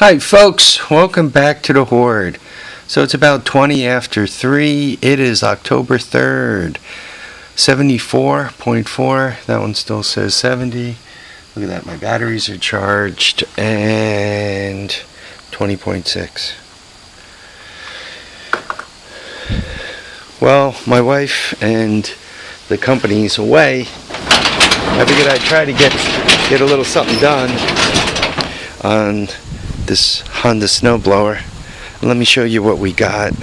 Hi folks, welcome back to the Horde. So it's about 20 after 3. It is October 3rd. 74.4. That one still says 70. Look at that, my batteries are charged. And 20.6. Well, my wife and the company's away. I figured I'd try to get a little something done on this Honda snowblower. Let me show you what we got.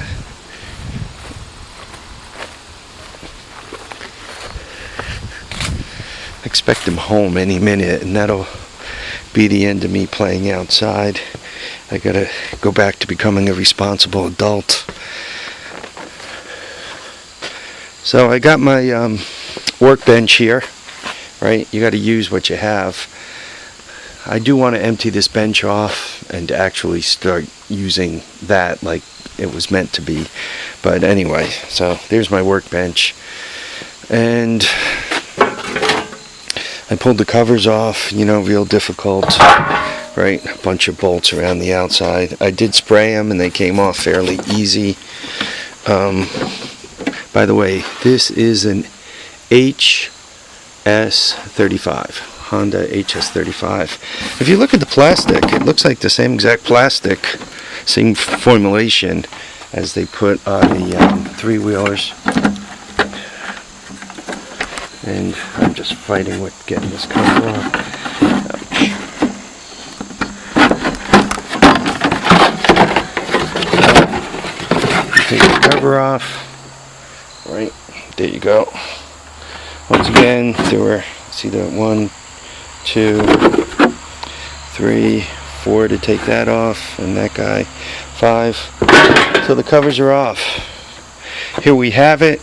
I expect him home any minute, and that'll be the end of me playing outside. I gotta go back to becoming a responsible adult. So I got my workbench here, right? You gotta use what you have. I do want to empty this bench off and actually start using that like it was meant to be. But anyway, so there's my workbench. And I pulled the covers off, real difficult, right? A bunch of bolts around the outside. I did spray them and they came off fairly easy. By the way, this is an HS35. Honda HS35. If you look at the plastic, it looks like the same exact plastic, same formulation as they put on the three-wheelers. And I'm just fighting with getting this cover off. Ouch. Take the cover off. Right, there you go. Once again, there were, see that 1, 2, 3, 4 to take that off, and that guy 5. So the covers are off. Here we have it.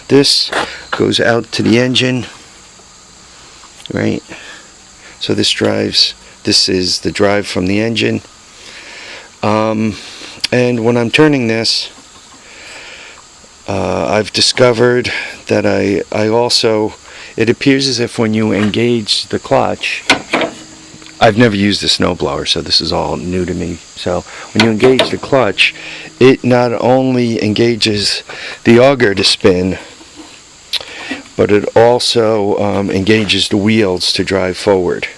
This goes out to the engine, right? So this is the drive from the engine. And when I'm turning this, I've discovered that I also, it appears as if when you engage the clutch, I've never used a snowblower, so this is all new to me. So when you engage the clutch, it not only engages the auger to spin, but it also engages the wheels to drive forward.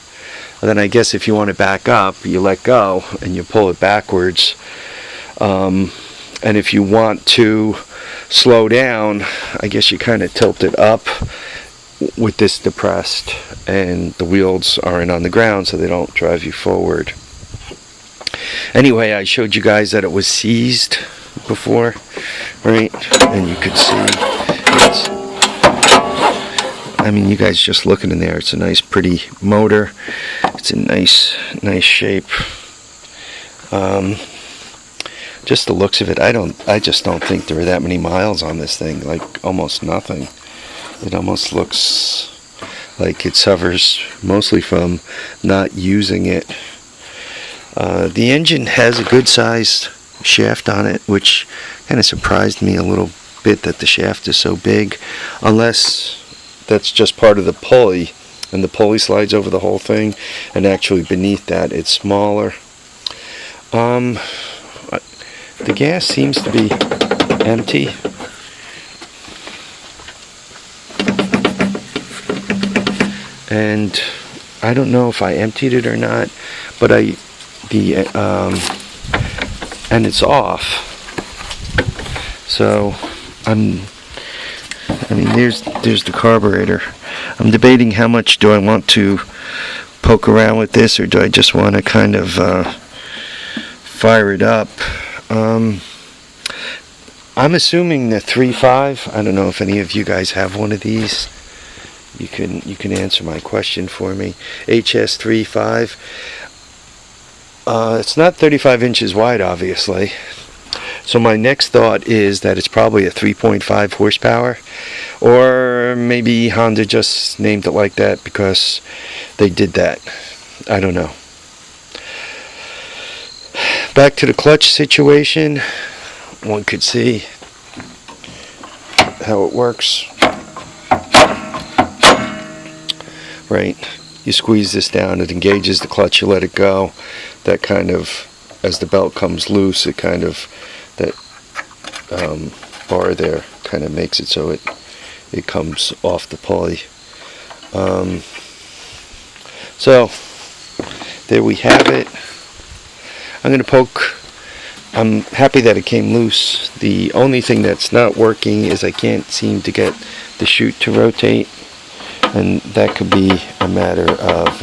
And then I guess if you want to back up, you let go and you pull it backwards. And if you want to slow down, I guess you kind of tilt it up with this depressed, and the wheels aren't on the ground so they don't drive you forward. Anyway, I showed you guys that it was seized before, right? And you could see you guys just looking in there, it's a nice pretty motor. It's a nice shape. Just the looks of it, I just don't think there are that many miles on this thing, like almost nothing. It almost looks like it suffers mostly from not using it. The engine has a good sized shaft on it, which kind of surprised me a little bit that the shaft is so big, unless that's just part of the pulley, and the pulley slides over the whole thing, and actually beneath that it's smaller. The gas seems to be empty. And I don't know if I emptied it or not, but and it's off. So there's the carburetor. I'm debating how much do I want to poke around with this, or do I just want to kind of fire it up. I'm assuming the 3.5. I don't know if any of you guys have one of these. You can answer my question for me. HS35. It's not 35 inches wide, obviously. So my next thought is that it's probably a 3.5 horsepower, or maybe Honda just named it like that because they did that. I don't know. Back to the clutch situation. One could see how it works. Right. you squeeze this down, it engages the clutch, you let it go. That kind of, as the belt comes loose, it kind of, that bar there kind of makes it so it comes off the pulley. So there we have it. I'm going to poke. I'm happy that it came loose. The only thing that's not working is I can't seem to get the chute to rotate, and that could be a matter of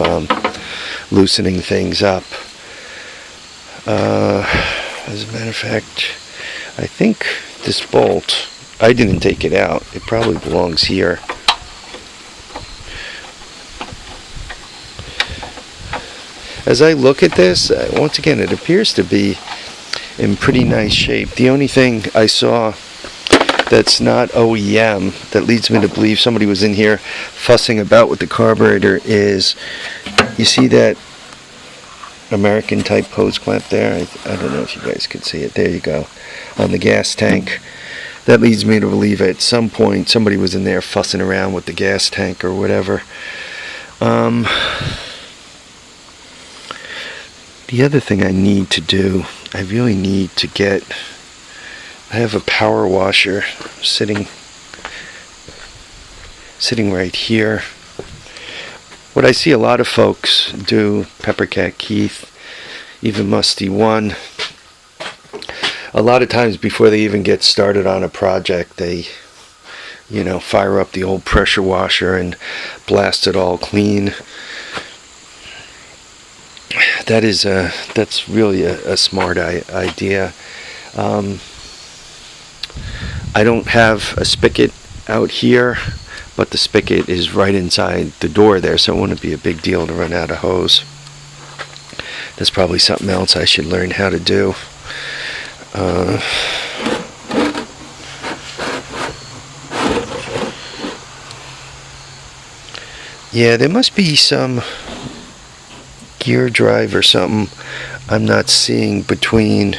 loosening things up. As a matter of fact, I think this bolt, I didn't take it out. It probably belongs here. As I look at this, once again, it appears to be in pretty nice shape. The only thing I saw that's not OEM that leads me to believe somebody was in here fussing about with the carburetor is, you see that American type hose clamp there? I don't know if you guys can see it. There you go, on the gas tank. That leads me to believe at some point somebody was in there fussing around with the gas tank or whatever. The other thing I need to do, I really need to get, I have a power washer sitting right here. What I see a lot of folks do, Peppercat Keith, even Musty One, a lot of times before they even get started on a project, they, you know, fire up the old pressure washer and blast it all clean. That's really a smart idea. I don't have a spigot out here, but the spigot is right inside the door there, so it wouldn't be a big deal to run out of hose. That's probably something else I should learn how to do. Yeah, there must be some gear drive or something I'm not seeing between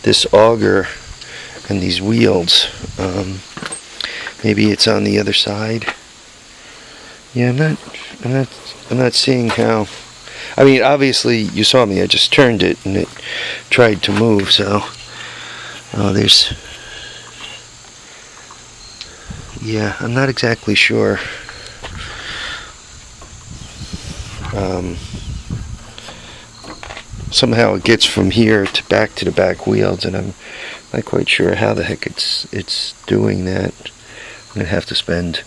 this auger and these wheels. Maybe it's on the other side. Yeah, I'm not seeing how. I mean, obviously you saw me. I just turned it and it tried to move. So, there's. Yeah, I'm not exactly sure. Somehow it gets from here to the back wheels, and I'm not quite sure how the heck it's doing that. I'm gonna have to spend,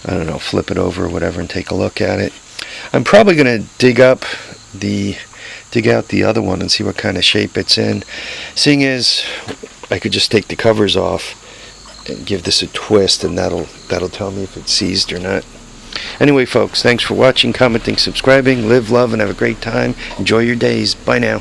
I don't know, flip it over or whatever and take a look at it. I'm probably gonna dig out the other one and see what kind of shape it's in. Seeing is, I could just take the covers off and give this a twist, and that'll tell me if it's seized or not. Anyway, folks, thanks for watching, commenting, subscribing. Live, love, and have a great time. Enjoy your days. Bye now.